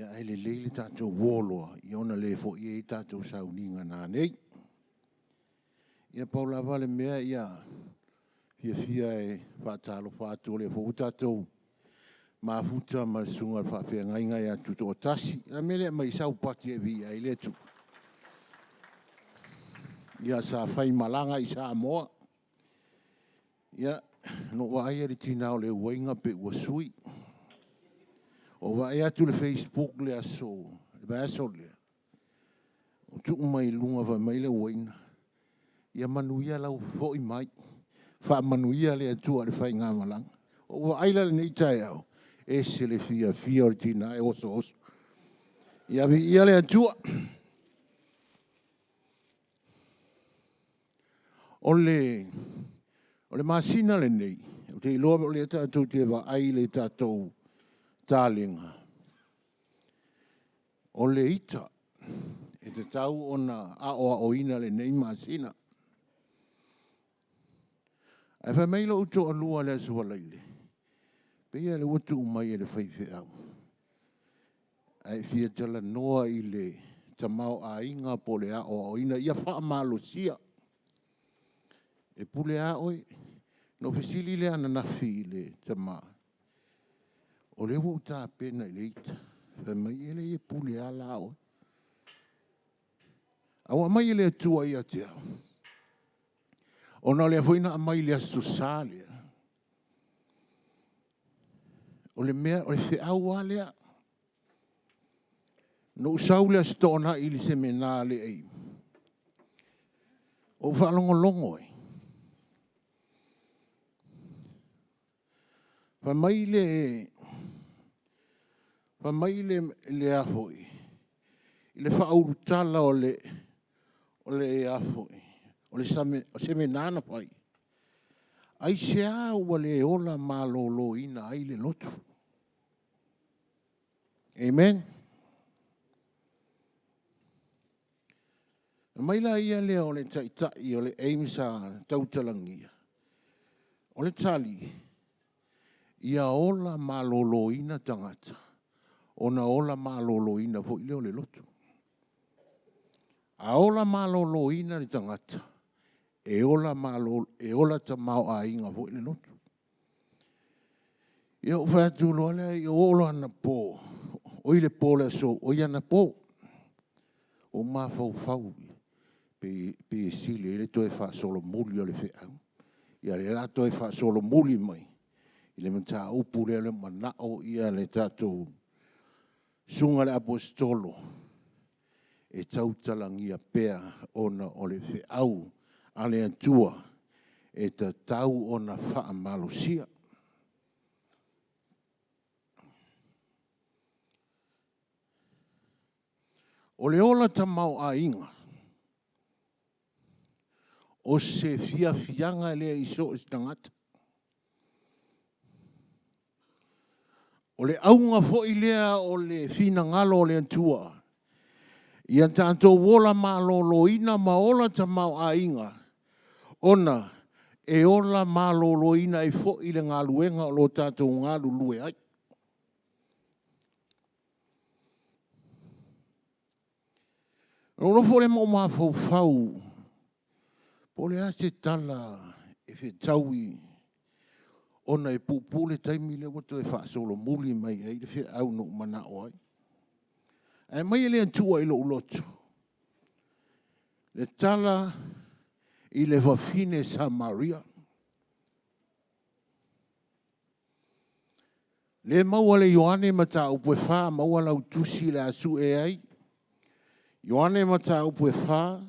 Ia ele leile tātou woloa, i ona le fo i tātou sauninga nā nei. Ia paula vale mea ia fia e whātalo whātua le fo tātou mafuta ma sunga whawhia ngainga ia tuto o tasi. Ia mele mai sau pati e vi ai le tu. Ia sa whai malanga i sa moa. Ia no wa ai ari tinao le wainga pe ua sui. O wa ea tu le Facebook le aso, le aso le. O tu mai lunga va mai le waina. Ia manuia lau fo i mai. Fa manuia le atua le fai ngā malanga. O wa aila le nei tai au. E se le fia o tina e oso oso. Ia vi ia le atua. O le masina le nei. O te iloa o le tātou te wa ai le tātou tālinga. O le ita, e te tau ona aoa o ina le nei masina. E whai meilo uto a lua le asua leile. Pea le utu umai e le whaiwhi au. E fia tala noa i le tamau a inga po le aoa o ina. Ia wha malo sia. E pule a oi, no fesili le ananafi le tamau. O le wau tā pena i le ita. Whai mai ele e pule a lao. Awa mai ele atua ia te au. O na le afoina a mai le asu sālea. O le mea, o le whiau a lea. No usau le astona i li semena le ei. O whalongo longo e. Whai mai le afoi. I le whaurutala o le afoi. O le semenana pai. Ai sea ua le ola malolo ina ai le lotu. Amen. Mai la ia le o le taitai o le eimsa tautalangia. O le tali. Ia ola malolo ina tangata. Ona ola malolo ina fo i leo le lotu. A ola malolo ina le tangata. E ola tamau a inga fo i le lotu. Ia o whātu loa lea i ola ana pō. O i le pō le so, o i ana pō. O mā fau pe sile, le toi wha solo muli o le whiau. Ia le la toi wha solo muli mai. I le mata upu le manao ia le tātou sunga le apostolo e tautalangia pea ona o le whiau a le atua e ta tau ona wha malosia. O le ola tamau a inga o se fianga le iso istangata. O le aunga fo i lea o le fina ngalo o le antua. Ia tātou wola malolo ina ma ola tamau a inga. Ona e ola malolo ina e fo i le ngaluenga o lo tātou ngalu lue ai. Rono fo le mo ma fau. Po le ase tala e fe taui. Ona e pupule taimi le wato e wha solo muli mai e le whia au no mana o ai. E mai le antua i lo uloto. Le tala i le whawhine Samaria. Le maua le Ioane mata upe wha, maua lau tusi le asu e ai. Ioane mata upe wha.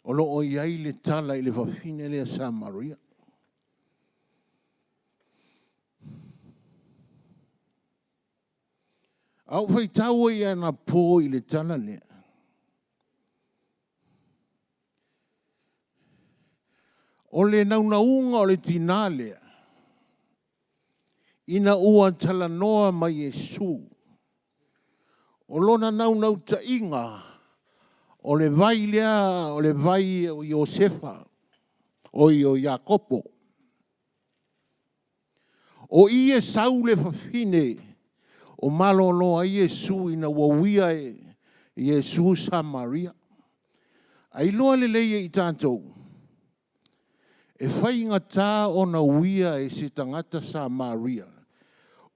O lo o iai le tala i le whawhine le Samaria. Au fai tau i ana pō i le tana lea. O le naunaunga o le tina lea. Ina ua tala noa mai Yesu. O lona naunau ta inga. O le vai lea, o le vai o Iosefa. O io Jakopo. O ie sau le fafine. o malolo a Iesu ina wawia e Iesu Samaria. Ai loa le leia I tātou. E whai ngata o na wia e se tangata Samaria.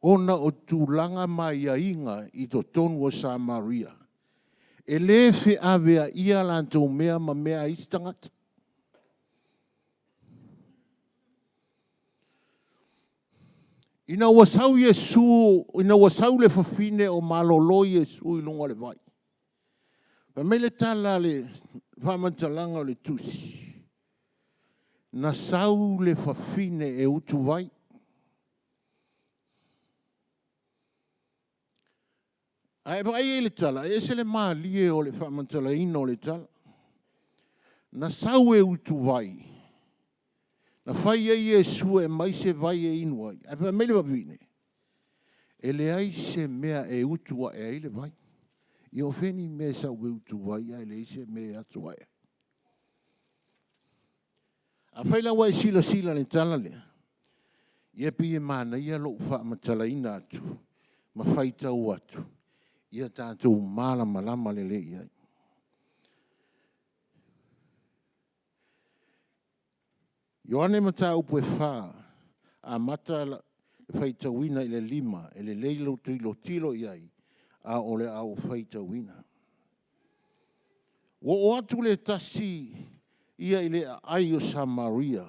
Ona o tūlanga mai a inga I to tonu o Samaria. E le fe avea ia lantou mea ma mea I tangata. Ina wasau Iesu, ina wasau le fafine o malolo Iesu I lunga le vai. Pa mele tala le whamantalanga le tusi. Na sau le fafine e utu vai. Ai pa ai le tala, e se le maa lie o le whamantala ino le tala. Na sau e utu vai. Na whai ai Iesu e mai se vai e inu ai. Ai pa mele wavine. E le ai se mea e utu wa e ai le vai. I o wheni mea sau e utu vai ai le se mea atu vai. A whaila wai sila sila le tala lea. Ia pia mana ia lo wha matala ina atu. Ma whaita u atu. Ia tātou mala malama le le ia. Ioane mata upo e wha. A mata whaita wina I le lima. E le leilo tuilo tilo iai. A ole au whaita wina. O atu le tasi. Ia I le ai o Samaria.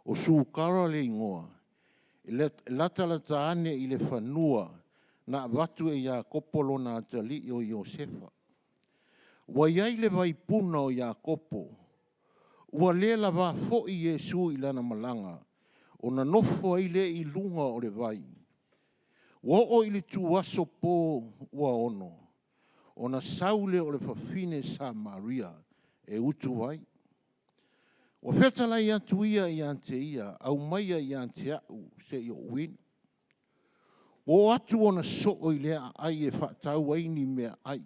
O sukara le ingoa. Lata lata ane I le whanua. Na watu e Iakopo na atali o Iosefa. Wa iai le vai puna o Iakopo. Ua lela wa fo I Iesu I lana malanga. O na nofo ai le I lunga o le vai. Wa o I le tuaso po ua ono. O na saule o le fafine Samaria. E utu vai. Wa fetala I atu ia I ante ia. Au maia I ante au se I o win. O atu o na so o I lea ai e whaatau ai ni mea ai.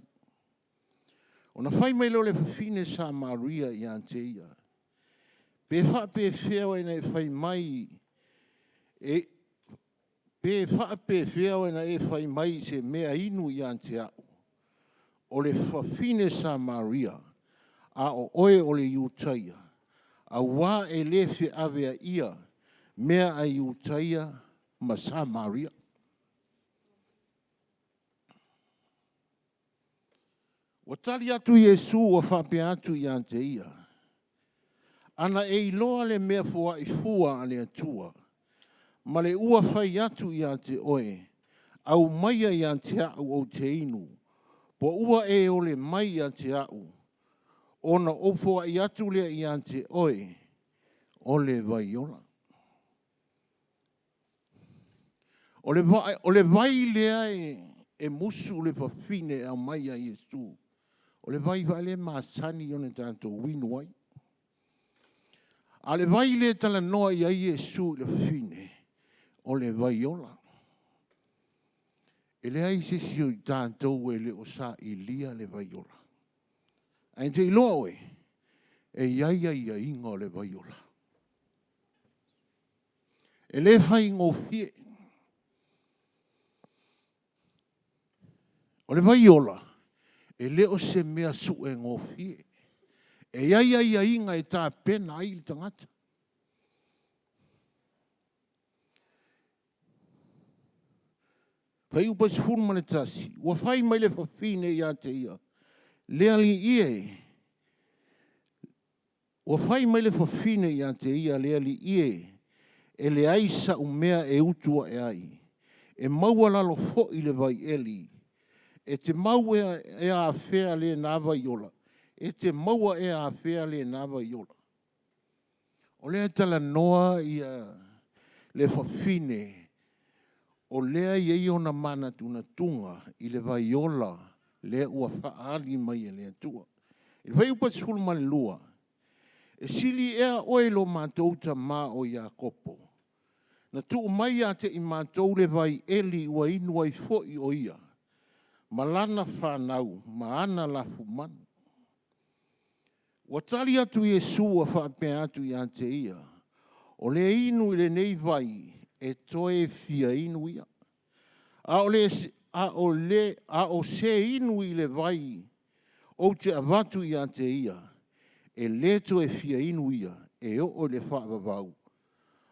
O na whai mai leo le fafine Samaria I ante ia. Pe wha pe whea na e whai mai. Pe wha pe whea na e whai mai se mea inu I ante au. O le fafine Samaria. A o oe o le Iutaia. A wā e le whi avea ia. Mea a Iutaia ma Samaria. O tali atu Iesu o whape atu I ante ia. Ana e iloa le mea fua I fua ale atua. Ma le ua whai atu I ante oe. Au maia I ante au o te inu. Po ua e ole mai I ante au. Ona ofo I atu lea I ante oe. Ole vaiola. Ole vai lea e musu le fafine au mai a Iesu. Ole vai vale masani one tanto winu ai. Ale vai le tala noa I a Iesu le fafine. Ole vaiola. Ele ai se si o tanto e le osa ilia le vaiola. Ai te iloa oe. E iaia ia ingo le vaiola. E le fai ngofie. O le vaiola. E leo se mea su e ngofie. E ia inga e tā pena ai li tangata. Pai upa si furu mane tasi. Ua fai mai le fafine I ate ia. Lea li ie. Ua fai mai le fafine I ate ia lea li ie. E le aisa umea e utua e ai. E maua lalo fo I le vai eli. E te maua e a whea le nava iola. E te maua e a whea le nava iola. O lea tala noa I le fafine. O lea I ona mana tuna tunga I le vai iola. Lea ua whaali mai e lea tua. I vai upa sulu male lua. E sili ea oelo mātouta mā o Iakopo. Na tuu mai ate I mātou le vai eli ua inu ai foi o ia. Malana whanau, maana lafu manu. Watali atu Iesu a whape atu I ante ia. O le inu I le nei vai e toe fia inu ia. A o se inu I le vai, o te avatu I a te ia, e leto e fia inu ia, e o le whaavavau.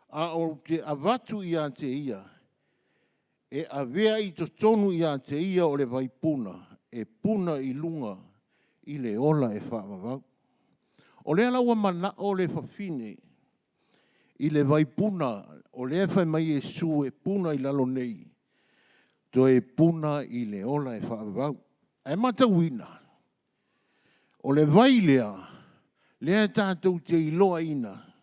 A o te avatu I a te ia, e avea I to tonu I a te ia o le vai puna, e puna I lunga I le ola e whaavavau. O le alaua mana o le whawhine, I le vai puna, o le whai mai e su e puna I lalo nei, to e puna I le ola e whaavavau. E mata wina, o le vai lea tātou te iloa ina,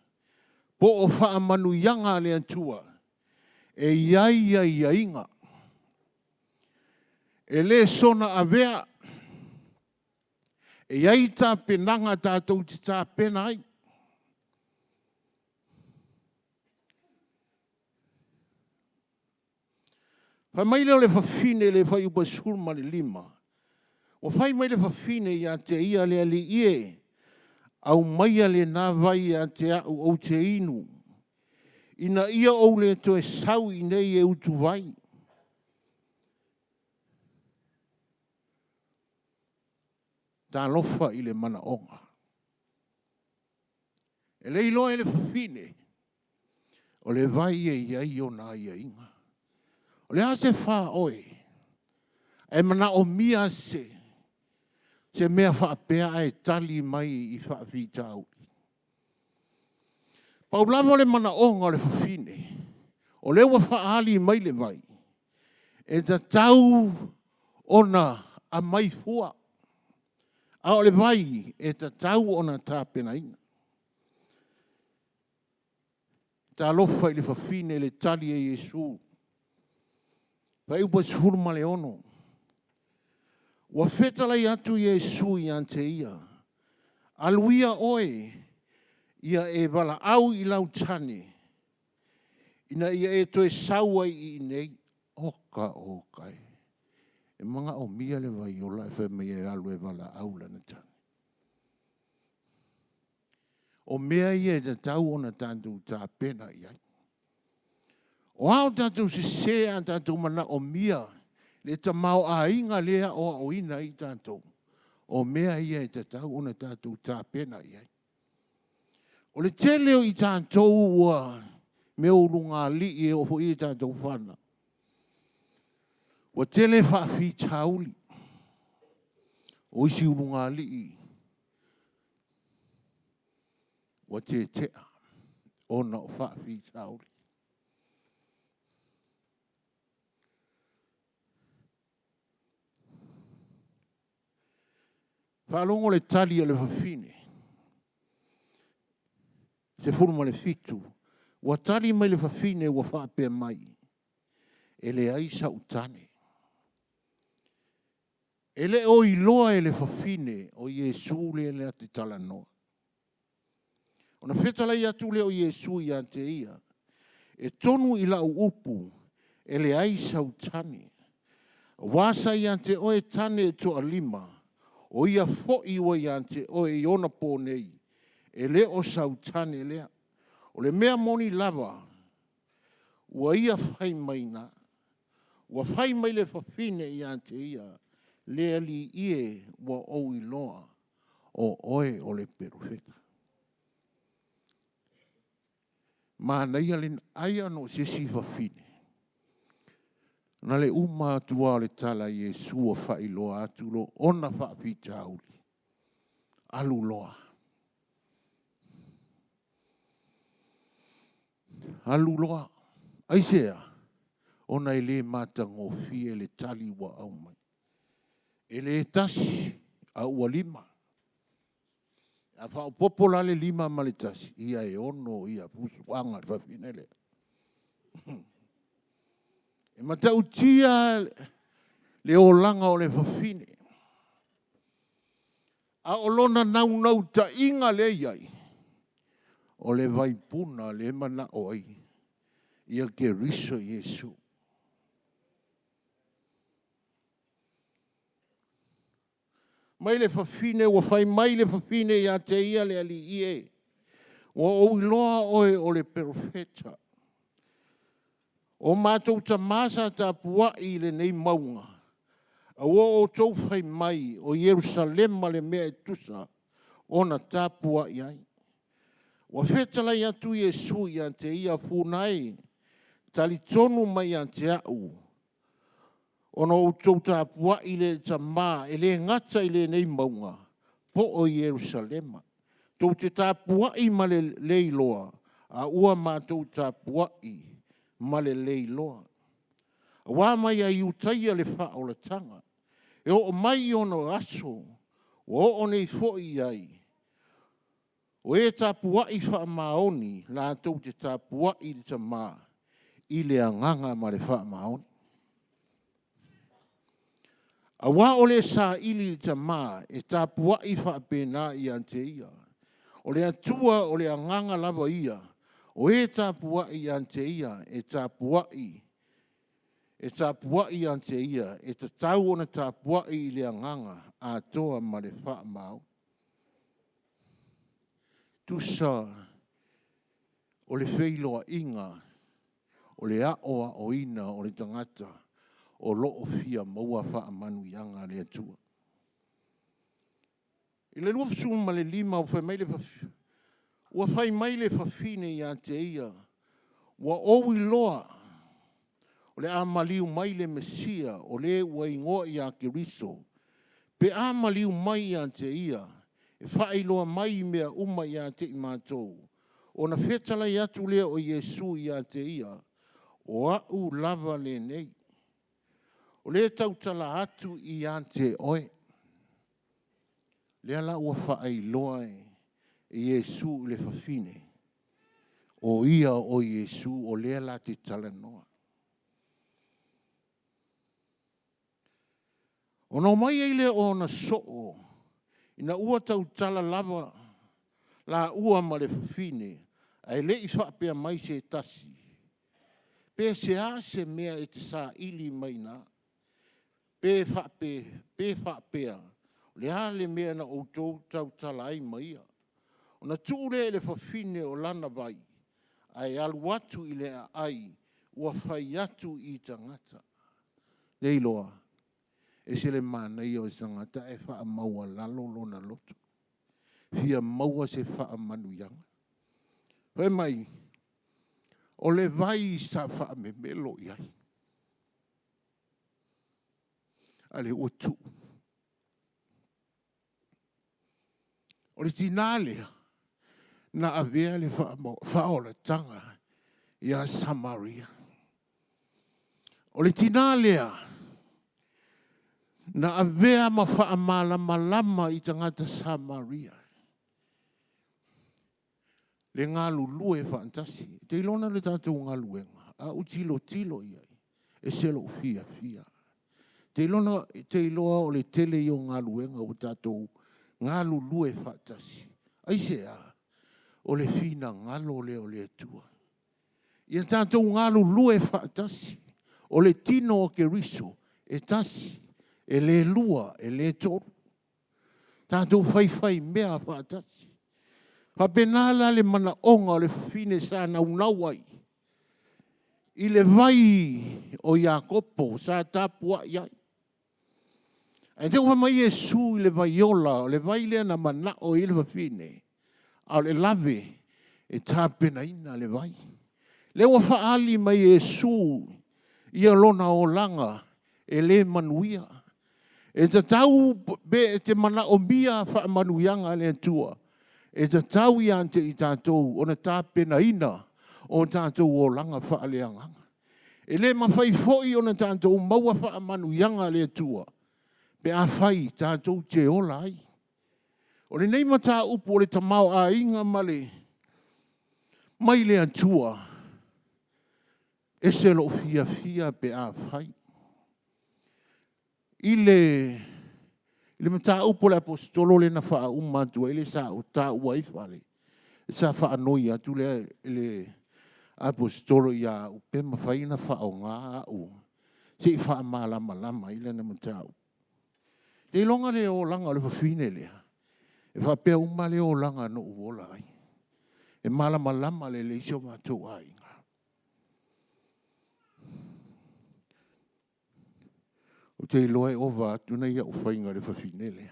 po o whaamanu yanga le antua, e ia inga. E le sona avea, e iai tā penanga tātou te tā penai. Whai mai leo le whawhine le whai upa sulma le lima. O whai mai le whawhine I a te ia le ali ie, au maia le nā vai a te au o te inu. Ina ia o le to e sau I nei e utu vai. Tā lofa I le mana onga. E le iloa e le whawhine, o le vai e iai o nā ia inga. O le ase wha oe, e mana o mia se mea whaapea e tali mai I whaawhitau. Paulava le mana onga le whawhine, o le wa whaali mai le vai, e ta tau ona a mai fua. A o le vai, e ta tau ona tā penaina. Ta lofa I le whawhine le tali e Yesu. Pai upa surma le ono. Wa fetalai atu Yesu I ante ia. Aluia oe, ia e wala au I lau tane. Ina ia e toe saua I nei. Oka okai. E manga o mia le vai ola e wheme e alu e wala au lana tane. O mea ia e te tau ona tātou tā pena iai. O ao tātou se a tātou mana o mia, le ta mau a inga lea o ina I tātou. O mea ia e te tau ona tātou tā pena iai. O le teleo I tātou ua me urunga li e o I tātou whana. O tele whaafi tauli. O isi urunga li I. O te tea. O na o whaafi tauli. Whalongo le tali o le whawhine. Se furuma le fitu. Wa tali mai le whawhine wa whaapea mai. E le aisa utane. E le o iloa e le whawhine o Yesu le ate tala noa. O na whetalai atu le o Yesu I ante ia. E tonu I lau upu. E le aisa utane. Wasa I ante o e tane e toa lima. O ia fo'i wa iante o e ona pō nei. E le o sautane lea. O le mea moni lava. Ua ia whai mai na. Ua whai mai le whawhine iante ia. Le ali ie wa o iloa. O oe o le perufeta. Ma na ia le aia no sesi whawhine. Na le uma atua le tala Yesu o whailoa atu lo ona whaapita auli. Alu loa. Alu loa. Aisea, ona ele mata ngofi ele tali wa au mai. Ele tasi a ua lima. A whao popola le lima ma le tasi. Ia e ono, ia pusu anga le whawhinele. E mata utia le olanga o le whawhine. A olona nau ta inga le iai. O le vaipuna le mana oi. Ia ke riso Yesu. Mai le whawhine, wa whai mai le whawhine ia te ia le ali ie. Wa o iloa oe o le profeta. O mātou ta māsa ta pua I le nei maunga. A o tau whai mai o Yerusalema le mea tusa o na ta pua I ai. Wa whetala I atu Yesu I ante ia funai tali tonu mai ante au. Ona o tau ta pua I le ta maa ele ngata I le nei maunga po o Yerusalema. Tau te ta pua I ma le leiloa a ua mātou ta pua I ma le leiloa. Wa mai a iutaia le wha o le tanga. E o mai ono aso, o nei fo'i ai. O e tapuai wha maoni, la tau te tapuai te maa, I le anganga ma le wha maoni. A wā o le sa ili te maa, e tapuai wha pēnā I ante ia. O le atua o le anganga lava ia, o e tapuai ante ia, e tapuai ante ia, e te tau ona tapuai I le anganga, a toa ma le wha mau. Tusa o le wheiloa inga, o le aoa o ina o le tangata, o loo fia maua wha manu ianga le atua. I le lua fsu ma le lima o whai mai le whawhia. Ua whai mai le whawhine I ante ia, ua owi loa, o le amaliu mai le Mesia, o le ua ingoa I a Keriso, pe amaliu mai ante ia, e whailoa mai mea uma I ante I mātou, o na whetala I atu lea o Yesu I ante ia, o au lava le nei, o le tautala atu I ante oe, lea la ua whailoa e Yesu le whawhine, o ia o Yesu, o lea la te tala noa. O no mai eile o na soo, ina ua tau tala lava, la ua ma le whawhine, ai le I whapea mai se tasi. Pe se a se mea e te sa ili mai na, pe whapea, le a le mea na o tau tala ai mai ia. O na tūre le whawhine o lana vai, ai alu atu I le ai, ua whai atu I tangata. Leiloa. E se le mana I o sangata e wha maua lalo lona lotu. Fia maua se wha manu yanga. Hoi mai, o le vai sa wha me melo iai. Ale o tu. O le tinalea, na avea le wha o le tanga ia Samaria. O le tinalea, na avea ma wha malama I tangata Samaria. Le ngā lulue whaantasi. Te ilona le tātou ngā luenga. A utilo iai. E selo fia. Te iloa o le tele I o ngā luenga o tātou ngā lulue whaantasi. Aisea, o le fina ngalo le o le atua. Ia tātou ngā lulue whaantasi. O le tino o Keriso, e tasi. E le lua, e le toru. Tātou whai mea whaatasi. Whapenala le mana onga o le fine sa naunawai. I le vai o Iakopo sa tapua iai. E te uwa mai Yesu I le vai ola, o le vai lea na mana o I le whafine. A le lave e tāpena ina le vai. Le uwa whaali mai Yesu I alona o langa e le manuia. E te tau be te mana o mia wha manuianga le tua. E te tau I ante I tātou o na tāpena ina o tātou o langa wha leanga. E le mawhai foi o na tātou maua wha manuianga le tua. Pe a whai tātou te ola ai. O le nei mata upo o le tamau a inga male. Mai le atua. E se lo fia pe a whai. I le mata upo le apostolo le na wha umatu ele sa o ta ua ifale. Sa wha anoi atu le apostolo ia upe mawhaina wha o ngā au. Se wha malama ile na mata upo. Te longa le o langa le whawhine lea. E wha pea uma le o langa no uola ai. E malama le isio mātou ai. O te loe o va tuna ia o whainga le whawhinele.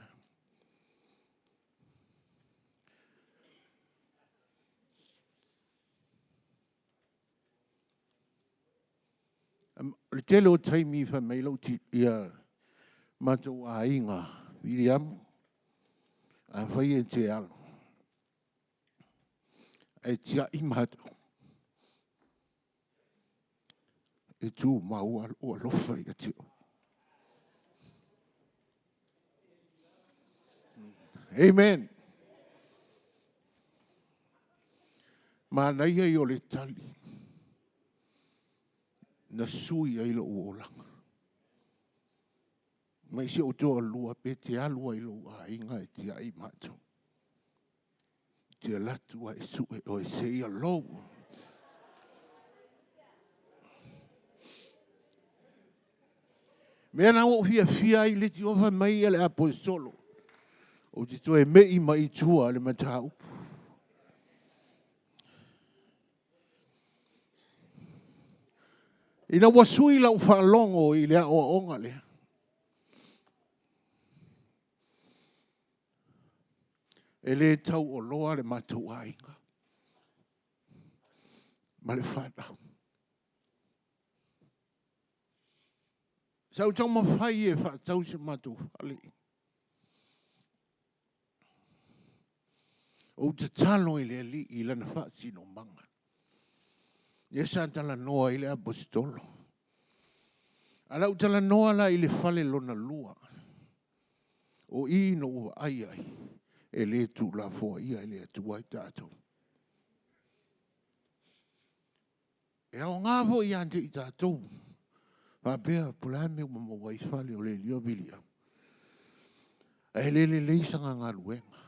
Le tele o taimi wha meilau ti ia matou a inga Viliamu a whai e te alo. E tia i matou. E tū maua o alofa i atio. Amen. Ma naia i o le tali. Na sui ai lo uolanga. Mai se o toa lua pe te alua i lo a inga e tia i matou. Te latua e su o e se ia lou. Mea na o fia i le ti ofa mai ale apostolo. O te toe mei mai tua le matau. Ina wasui lau whalongo i lea o onga lea. E le tau o loa le matou ainga. Ma le whanau. Sau tau mawhai e whaatau se matou whale. O te talo i le li i lana whaasino manga. Ia sa tala noa i le apostolo. Alau tala noa la i le whale lona lua. O ino ua ai ai. E le tu la fua ia e le atua i tātou. E au ngāvo i ante i tātou. Pea pulame uma wai whale o le lio vilia. E le isanga ngā luenga.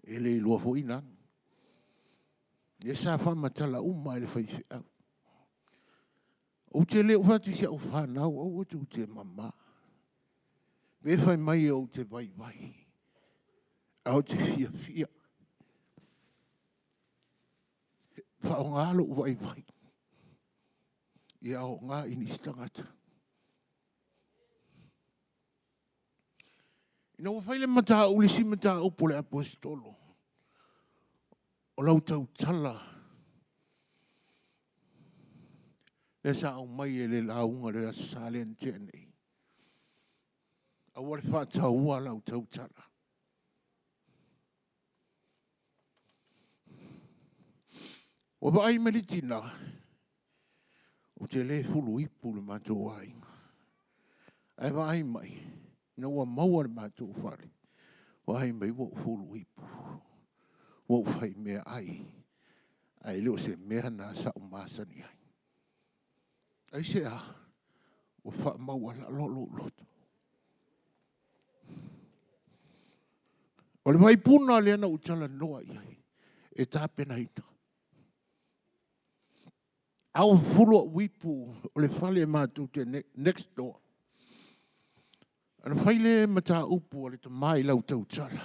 E le lua fo inan. E sa whamatala uma e le whaifi au. O te le uwhatu sia o whanau o tu te mama. Me whai mai o te vai. Au te fia. Whao ngālo vai. Ia o ngā inistangata. Ina whaile mata ulisi mata upo le apostolo. O lau tau tala. Le sa au mai e le launga le asalen tēnei. Au wale whātaua lau tau tala. O ba ai meritina. O te le fulu ipu le matou ainga. Ai ba ai mai. Na ua maua le matou whare. Wa ai mai wa fulu ipu. Wa whai mea ai. Ai leo se mea na sa umasani ai. Ai se a. Wa wha maua la loto. O le vai puna le ana utala noa iai. E tāpena ina. Au fulu wipu o le whale matou te next door. Ana whaile mata upu o le ta mai lau tau tala.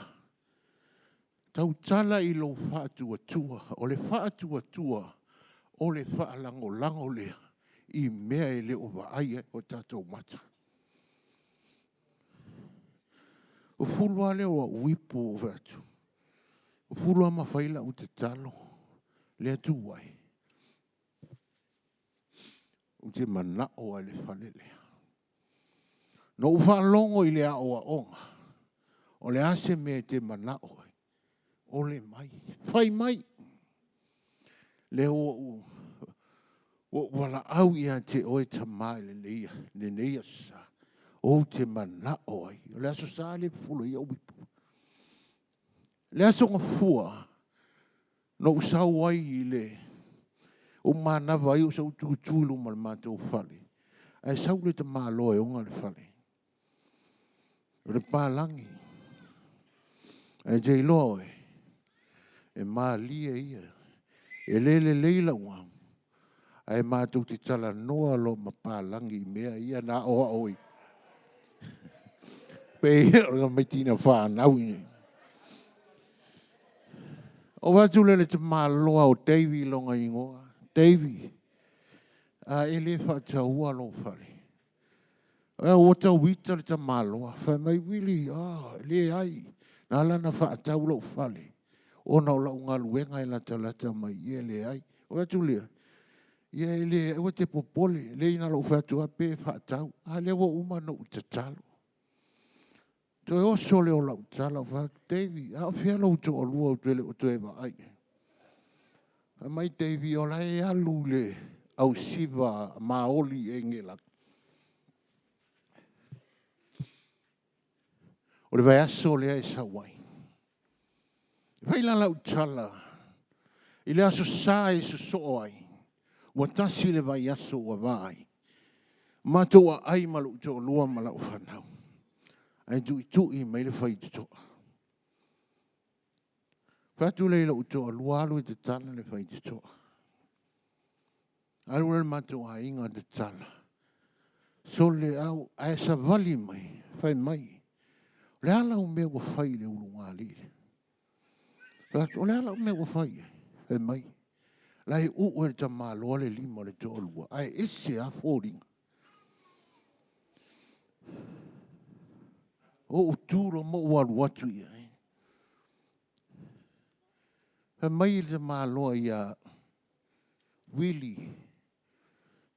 Tau tala i lo whaatua tua. O le whaatua tua. O le whaalango lea. I mea e le o waaia o tātou mata. O fulua le o wipu o vatu. O fulua mawhaila o te talo. Lea tuwai. O te mana o le whale lea. No ufa longo i le a oa onga. O le ase me te mana o. O le mai. Whai mai. Le o wala au ia te oe tamai le neia. Le neia sa. O te mana o. O le aso sa le fulo i au wipu. Le aso ngafua. No usau ai i le. O mana vai o sau tuutulu ma le mātou whale. Ai sau le ta māloe onga le whale. Le pālangi. E jei loe. E mālia ia. E lele leila wang. Ai mātou te tala noa lo ma pālangi mea ia na oa oi. Pe ia o mai tina whanau ini. O watu lele te māloa o Davy longa ingoa. Davy. A ele whataua lo whare. O tau wita le ta maloa, whai mai wili, le ai, nā lana wha atau lau whale. O nau lau ngā luenga i lata mai, le ai. O atu lea, le o te popole, le ina lau whatua pe wha atau, le wa umana u te talo. Toi oso leo lau tala, wha Davy, whia lau to o lua o tuele o tuewa ai. Mai Davy o lai alu le au siva maoli e ngela. O le vai aso lea e sawai. Vai la lau tala. I le aso sa e so so ai. Wa tasi le vai aso wa vai. Mato wa ai malu to lua malau whanau. Ai tu i mai le whai to. Whatu le lau to lua alu i te tala le whai to. Alu le mato a inga te tala. So le au aesa vali mai. Whai mai. Le ala o mea wa whai le urunga lile. O le ala o mea wa whai. Whai mai. Lai ue ta māloa le lima le to lua. Ai ese a fōringa. O tūro mo walu atu ia. Whai mai le māloa ia Willi.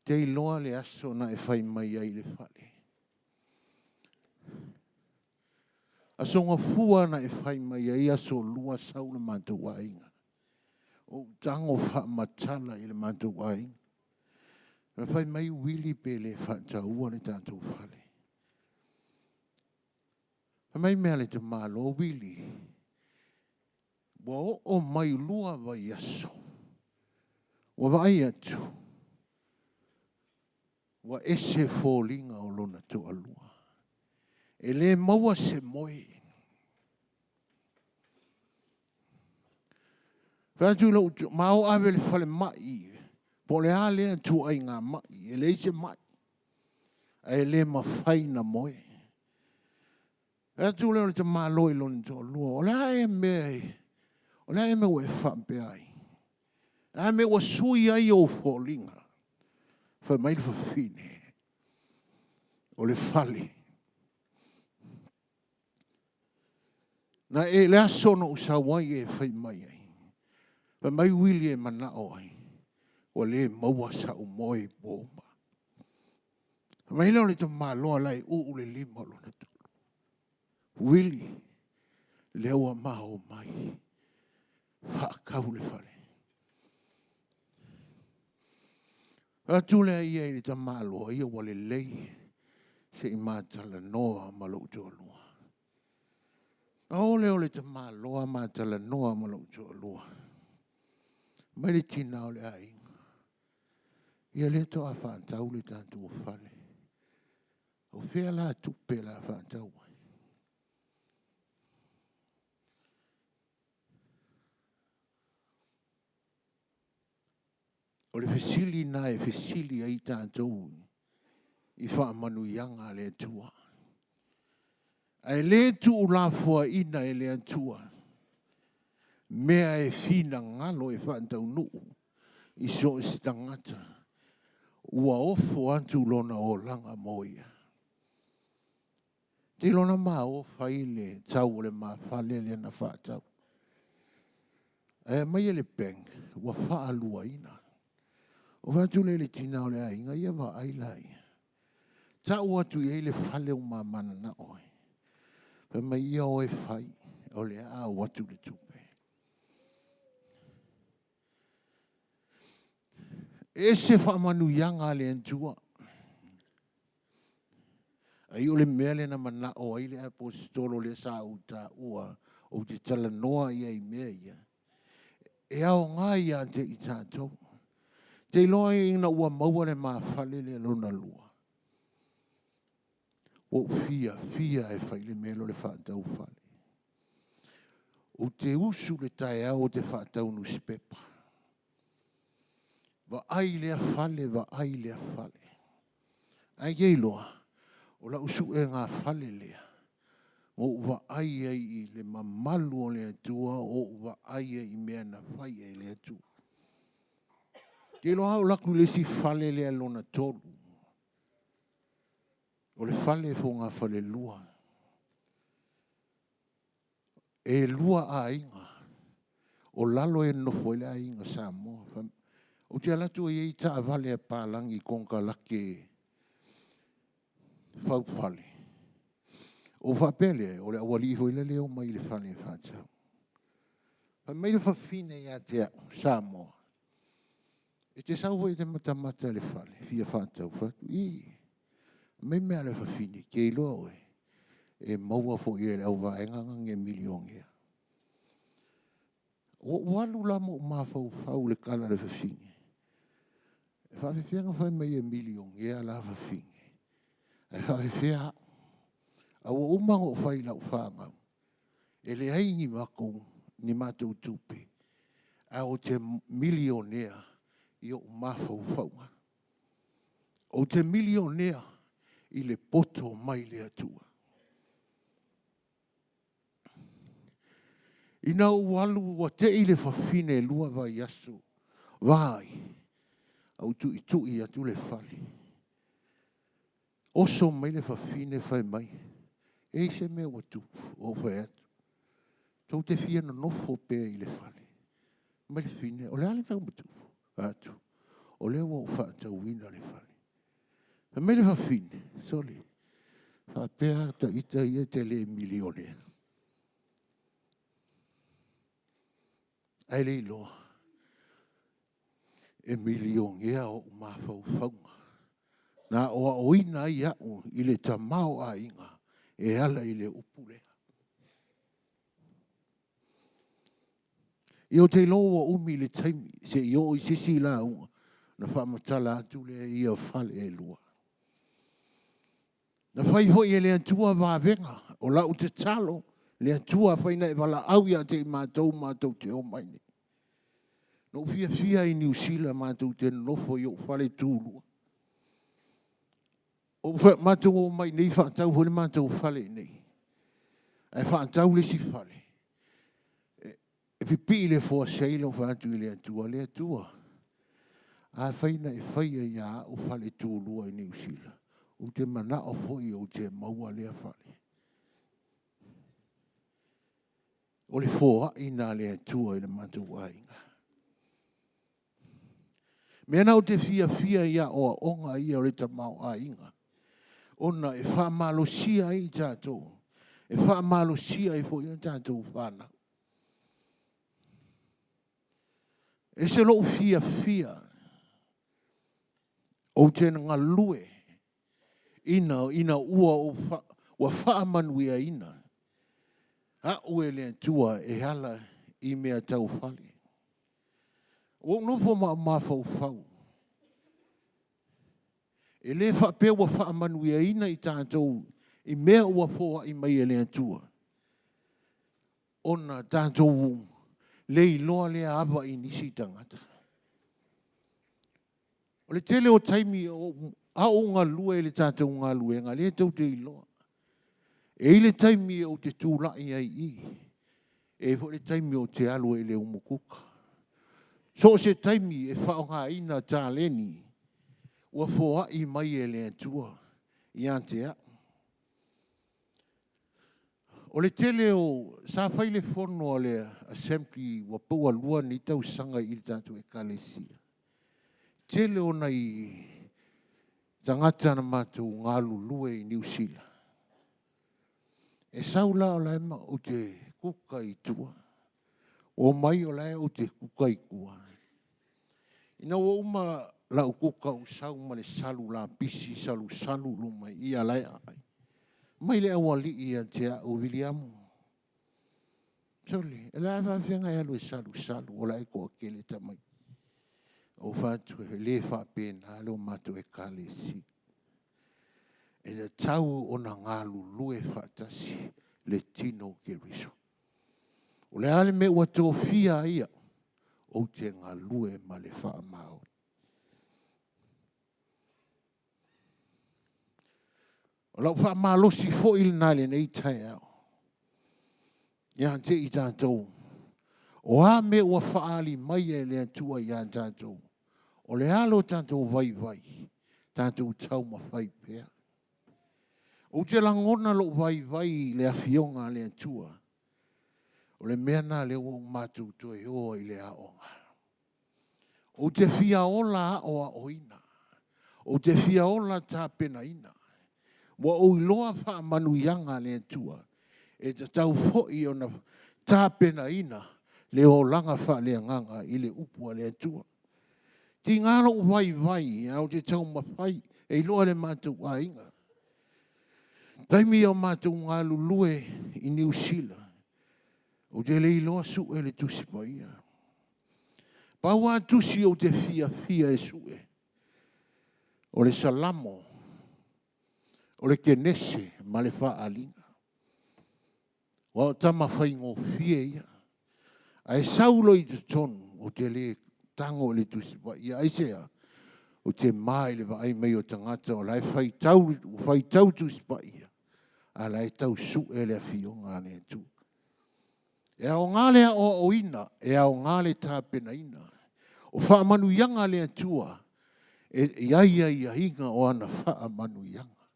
Te loa le aso na e whai mai ai le whale. Aso ngā fua na e whai mai ai aso lua sau le manto wainga. O tango wha matala i le manto wainga. Whai mai Willi pe le whanta ua le tātou whale. Whai mai mea le te mālo Willi. Wa o mai lua vai aso. Wa vai atu. Wa ese fōlinga o lona to alua. E le maua se moe. Whātu lau, mao awe le whale mai. Po le a lea tu ai ngā mai. E le se mai. E le mawhai na moe. Whātu lau le te māloi lona to alua. O le a e mea e. O le a e mea ue whampe ai. A mea ua sui ai o fōlinga. Whai mai le whawhine. O le whale. Na e le aso no usawai e whai mai ai. Whai mai Willi e manao ai. O le maua sa o moe bōma. Whai mai leo le ta māloa lai u le lima lona tolu. Willi leo a maho mai. Whaakau le whale. Atule ia i ta māloa ia wale lei. Se i mātala noa malau tōlua. O leo le ta māloa mātala noa malau tōlua. Mai le tina o le ainga. Ia le to a whaantau le tātou whale. O whea la tupe la whaantau. O le fesili na e fesili ai tātou. I whaamanu ianga le tua. Ai le tu la fua ina e le tua. Mea e fina ngalo e whaantau nuu. I so e stangata. Ua ofo antu lona o langa moia. Te lona maa o whaile tau le maa whale le na whaatau. Ai mai e le peng. Ua whaalua ina. O whaatu le tina o le ainga ia wa ailai. Ta ua tu i le whale o mamana na oi. Pe mai ia o e whai. O le a watu le tupe. E se whamanu ianga le entua. Ai o le mele na mana o ai le apostolo le sa uta ua. O te tala noa ia i mea ia. E ao ngā ia te i tātou. Te loa i na ua maua le maa whale le lona lua. O fia e whaile melo le whaatau whale. O te usu le tae au o te whaatau nu spepa. Va ai lea whale, va ai lea whale. Ai kei loa, o la usu e ngā whale lea. O va ai i le mamalu o le atua, o va ai i mea na whai e le atua. Te loa o laku le si whale lea lona tolu. O le fale fo ngā fale lua. E lua a inga. O lalo e nofo ele a inga Samoa. O te alatu e i ta avale a pālangi konga lake fau fale. O whapele, o le awali ho ile leo mai le fale whātau. Mai le whawhine ia te Samoa. E te sau hoi te matamata le fale, fia whātau whatu. Mai mea le whawhine, ke iloa oe. E maua fo i le au vaenga nge miliongia. O walu lamo mawhau fau le kala le whawhine. E whawhiwhenga whai mai e miliongia la whawhine. E whawhiwhenga a o umango whai lau whangau. E le haingi mako ni mātou tupe. A o te milionea i o mawhau whaunga. O te milionea i le poto mai le atua. Ina walu wa te i le whawhine lua vai asu. Vai. Au tu i tu i atu le whali. Oso mai le whawhine whai mai. E se mea watu o whai atu. Tau te whia no nofo pēr i le whali. Mai le whine. O le ale tau matu. Atu. O le wa whaatau wina le whali. Mai le whawhine. Soli. Whapea ta ita ia te le milionea. Ai le iloa. E milionea o mawhau whaunga. Nā oa oina i au i le tamao a inga. E ala i le upulea. I o te loa umi le taimi. Se i o i sisi la unga. Na whamatala atu le i o whale e lua. Na whai hoi e le antua wāwenga. O lau te talo. Le atua whaina e wala au ia te mātou te o maine. No fia i New Zealand mātou te nofo i o whale tūrua. O mātou o mai nei whaatau hori mātou whale nei. E whaatau le si whale. E pipi le fua seilo whaatu i le atua. A whaina e whaia ia o whale tūrua i New Zealand. O te mana o foi o te maua lea whale. O le fua i nā le atua i le mātou ainga. Mea nau te fia ia o onga ia o le tamau ainga. Ona e whaamalosia i tātou. E whaamalosia i fo i tātou whana. E se lo fia. O te ngā lue. Ina ua o whaamanuia ina. A ue le tua e hala i mea tau whale. O nofo mawhau. E le whapea wa whaamanuia ina i tātou i mea ua fōa i mai e le tua. Ona tātou le iloa le awa i nisi tangata. O le tele o taimi a o ngā lua e le tātou ngā luenga, le tau te iloa. E le taimi o te tūlai ai i. E fo le taimi o te alo e le umukuka. So se taimi e whaonga ina tā leni. Ua fōa i mai e le atua. I antea. O le tele o sa whai le whono le assembly wa pua lua ni tau sanga i tātou e kalesia. Tele o nei tangata na mātou ngālu lue i New Zealand. E saula o laima o te kuka i tua. O mai o lai o te kuka i kua. Ina o uma lau kuka o sau ma le salu la pisi salu lumai i a lai ai. Mai le awali i a te o Viliamu. Soli, e lai whawhianga e alu e salu o lai koa kele tamai. O whātu e le whapena alo matu e kalesi. E le tau o na ngālu lue whātasi le tino ke riso. O le ale me ua tō fia ia o te ngā lue ma le whaamao. O lau whaamalosi fo il nale nei tai au. Ia te i tātou. O a me ua whaali mai e le atua ia tātou. O le alo tātou vai. Tātou tau ma whai pēr. O te langona lo vai le afionga le atua. O le mena le o matu to e o i le aonga. O te fia ola o a oina. O te fia ola ta pena ina. Wa o iloa wha manuianga le atua. E te tau fo'i o na ta pena ina. Le o langa wha le nganga i le upua le atua. Ti ngalo vai, au te tau mawhai. E loa le matu a inga. Taimi o mātou ngā lulue i New Zealand. O te lei loa su e le tusi pa ia. Paua tusi o te fia e su e. O le salamo. O le kenese ma le wha alinga. Wa o tama whai ngō fia ia. Ai saulo i te tonu o te le tango le tusi pa ia. Ai sea. O te mai le vai mei o tangata o lai whai tau tusi pa ia. Ala e tau su e le fio ngāne tu. E au ngāle o ina, e au ngāle tā pena ina. O wha manu yanga le atua, e ia hinga o ana wha manu yanga.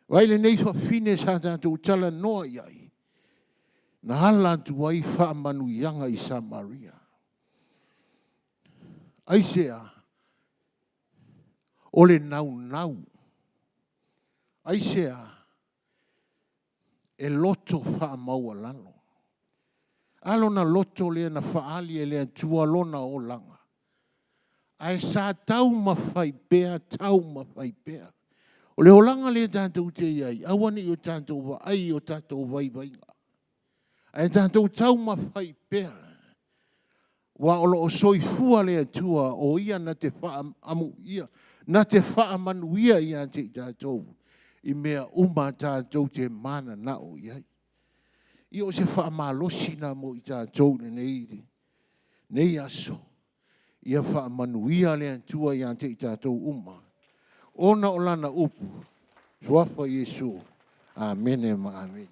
Waile nei wha fine sa tātou tala noa iai. Na hala tu wai wha manu yanga i Samaria. Aisea, ole nau. Aisea, e loto wha maua lano. Alona loto lea na whaali e lea tua lona o langa. Ai sa tau mawhai pea. O le holanga lea tātou te iai. Awani o tātou wa ai o tātou vai nga. Ai tātou tau mawhai pea. Wa olo o soifua lea tua o ia na te wha amu ia. Na te wha manu ia ia te tātou. I mea uma tātou te mana na o iai. I o se wha malosi na mo i tātou nei. Nei aso. Ia wha manuia lea tua i ante i tātou uma. Ona o lana upu. Suafa Yesu. Amen e ma amen.